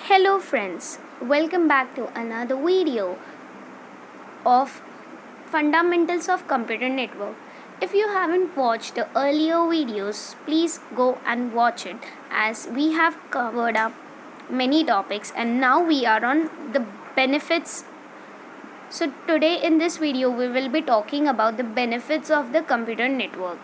Hello friends, welcome back to another video of Fundamentals of Computer Network. If you haven't watched the earlier videos, please go and watch it as we have covered up many topics and now we are on the benefits. So today in this video we will be talking about the benefits of the computer network.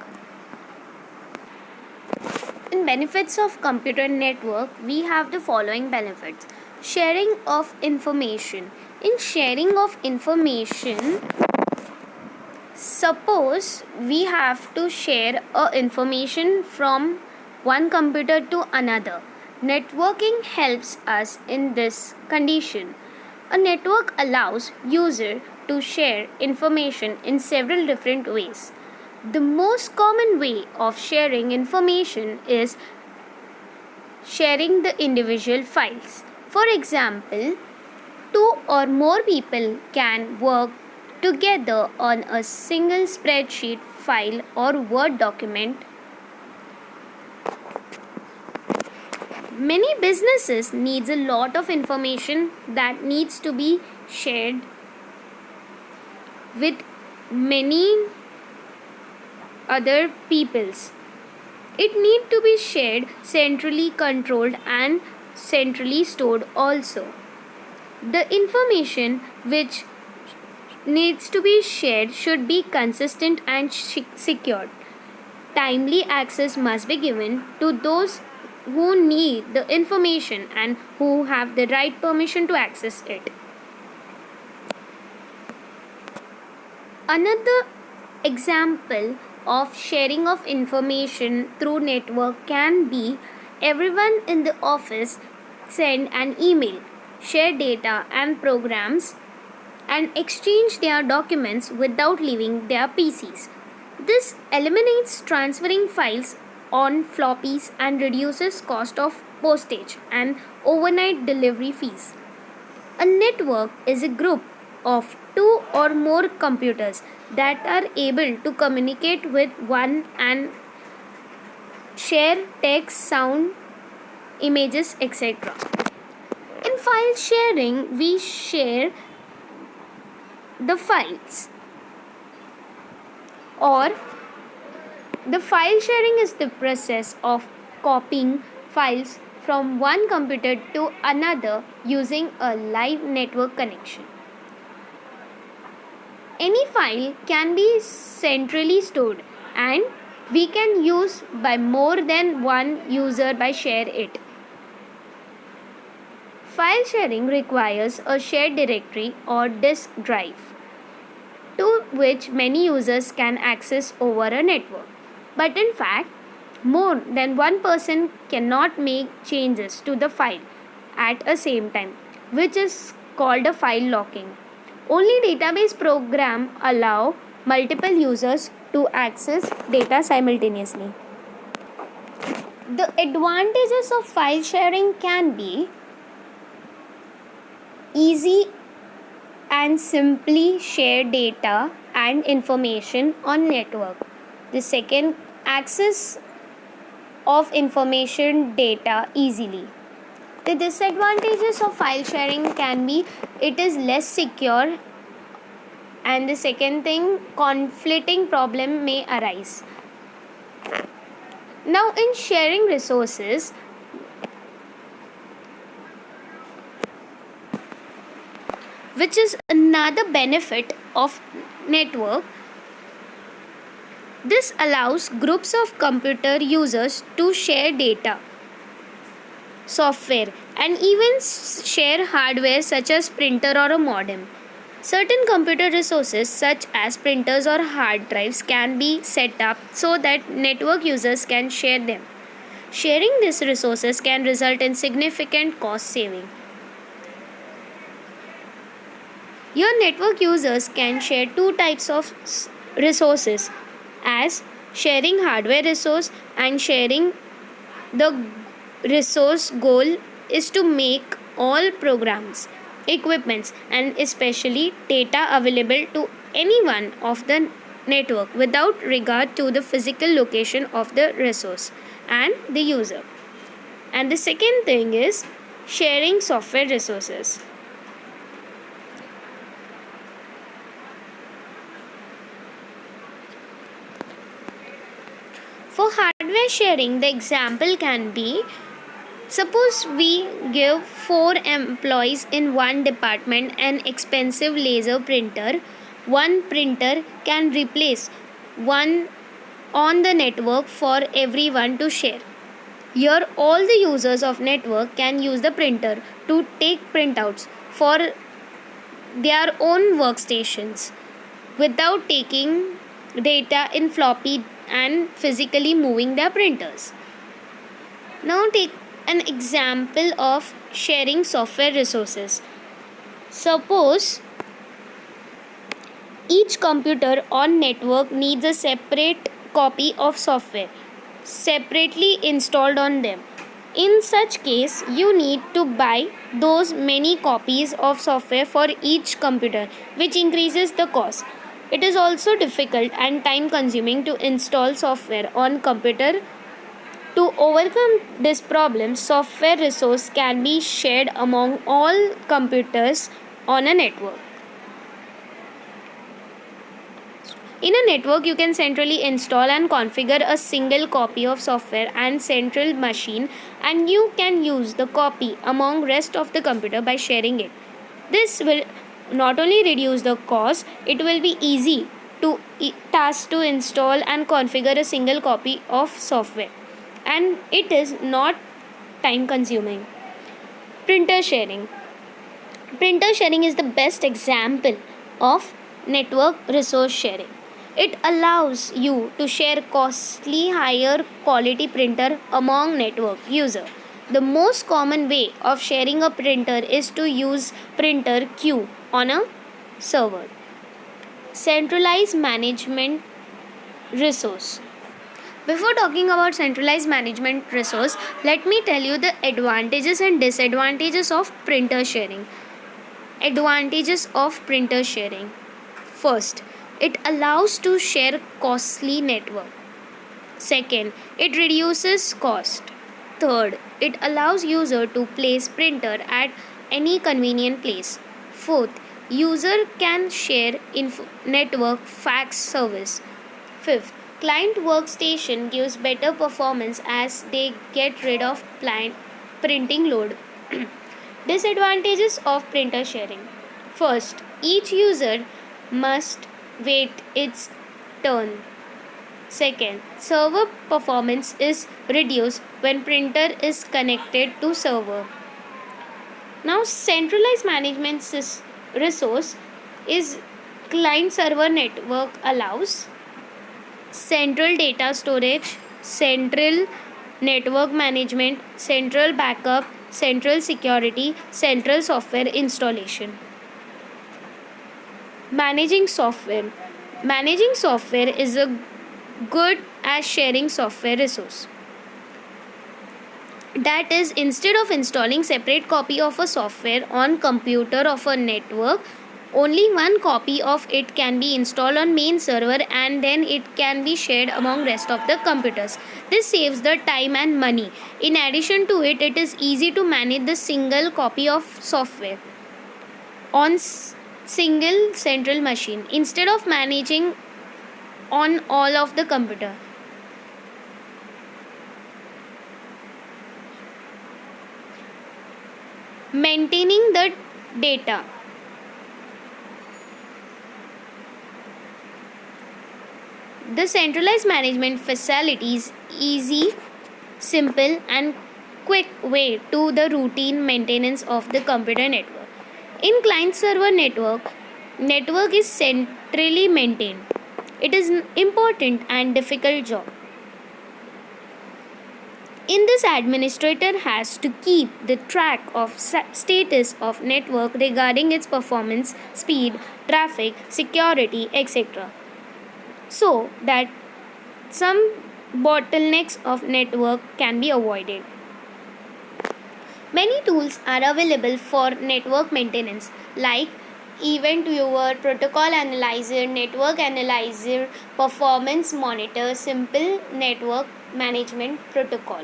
In benefits of computer network, we have the following benefits. Sharing of information. In sharing of information, suppose we have to share information from one computer to another. Networking helps us in this condition. A network allows user to share information in several different ways. The most common way of sharing information is sharing the individual files. For example, two or more people can work together on a single spreadsheet file or Word document. Many businesses needs a lot of information that needs to be shared with many other peoples. It need to be shared, centrally controlled and centrally stored also. The information which needs to be shared should be consistent and secured. Timely access must be given to those who need the information and who have the right permission to access it. Another example of sharing of information through network can be everyone in the office send an email, share data and programs and exchange their documents without leaving their PCs. This eliminates transferring files on floppies and reduces cost of postage and overnight delivery fees. A network is a group of two or more computers that are able to communicate with one and share text, sound, images, etc. In file sharing, we share the files, or the file sharing is the process of copying files from one computer to another using a live network connection. Any file can be centrally stored and we can use by more than one user by share it. File sharing requires a shared directory or disk drive to which many users can access over a network. But in fact, more than one person cannot make changes to the file at a same time, which is called a file locking. Only database programs allow multiple users to access data simultaneously. The advantages of file sharing can be easy and simply share data and information on network. The second, access of information data easily. The disadvantages of file sharing can be it is less secure, and the second thing, conflicting problem may arise. Now in sharing resources, which is another benefit of network, this allows groups of computer users to share data, software and even share hardware such as printer or a modem. Certain computer resources such as printers or hard drives can be set up so that network users can share them. Sharing these resources can result in significant cost saving. Your network users can share two types of resources as sharing hardware resource and sharing the resource goal is to make all programs, equipments and especially data available to anyone of the network without regard to the physical location of the resource and the user. And the second thing is Sharing software resources. For hardware sharing, the example can be: suppose we give 4 employees in one department an expensive laser printer. One printer can replace one on the network for everyone to share. Here, all the users of network can use the printer to take printouts for their own workstations without taking data in floppy and physically moving their printers. Now, take an example of sharing software resources. Suppose each computer on network needs a separate copy of software separately installed on them. In such case, you need to buy those many copies of software for each computer, which increases the cost. It is also difficult and time consuming to install software on computer. To overcome this problem, software resource can be shared among all computers on a network. In a network, you can centrally install and configure a single copy of software and central machine, and you can use the copy among rest of the computer by sharing it. This will not only reduce the cost, it will be easy to task to install and configure a single copy of software, and it is not time consuming. Printer sharing. Printer sharing is the best example of network resource sharing. It allows you to share costly higher quality printer among network user. The most common way of sharing a printer is to use printer queue on a server. Centralized management resource. Before talking about centralized management resource, let me tell you the advantages and disadvantages of printer sharing. Advantages of printer sharing. First, it allows to share costly network. Second, it reduces cost. Third, it allows user to place printer at any convenient place. Fourth, user can share network fax service. Fifth, client workstation gives better performance as they get rid of printing load. Disadvantages of printer sharing. First, each user must wait its turn. Second, server performance is reduced when printer is connected to server. Now, centralized management resource is client server network allows central data storage, central network management, central backup, central security, central software installation. Managing software. Managing software is a good as sharing software resource. That is, instead of installing separate copy of a software on computer of a network, only one copy of it can be installed on main server and then it can be shared among rest of the computers. This saves the time and money. In addition to it, it is easy to manage the single copy of software on single central machine instead of managing on all of the computer. Maintaining the data. The centralized management facilities easy, simple and quick way to the routine maintenance of the computer network. In client server network is centrally maintained. It is an important and difficult job. In this, administrator has to keep the track of status of network regarding its performance, speed, traffic, security, etc. so that some bottlenecks of network can be avoided. Many tools are available for network maintenance like event viewer, protocol analyzer, network analyzer, performance monitor, simple network management protocol.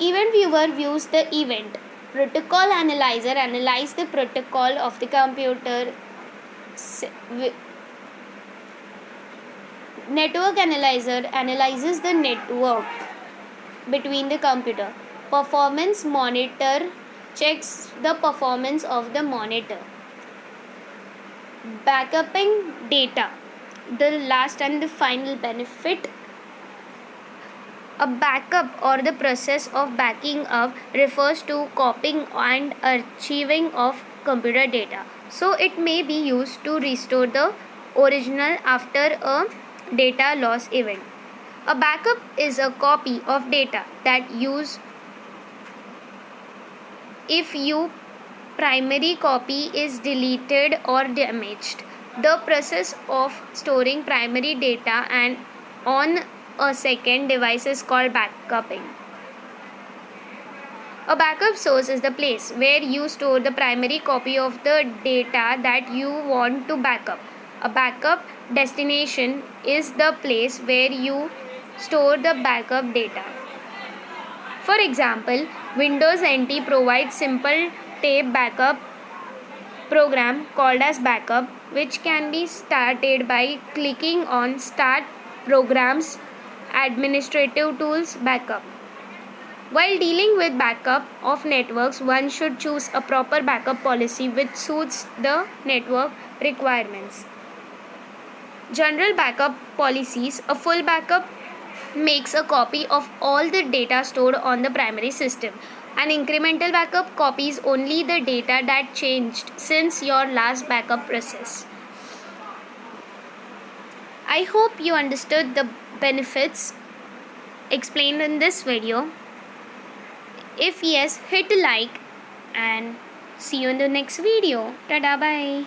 Event viewer views the event. Protocol analyzer analyzes the protocol of the computer. Network analyzer analyzes the network between the computer. Performance monitor checks the performance of the monitor. Backupping data. The last and the final benefit. A backup or the process of backing up refers to copying and archiving of computer data. So it may be used to restore the original after a data loss event. A backup is a copy of data that use if your primary copy is deleted or damaged. The process of storing primary data and on a second device is called backupping. A backup source is the place where you store the primary copy of the data that you want to backup. A backup destination is the place where you store the backup data. For example, Windows NT provides simple tape backup program called as backup, which can be started by clicking on Start Programs Administrative Tools Backup. While dealing with backup of networks, one should choose a proper backup policy which suits the network requirements. General backup policies. A full backup makes a copy of all the data stored on the primary system. An incremental backup copies only the data that changed since your last backup process. I hope you understood the benefits explained in this video. If yes, hit like and see you in the next video. Tada, bye.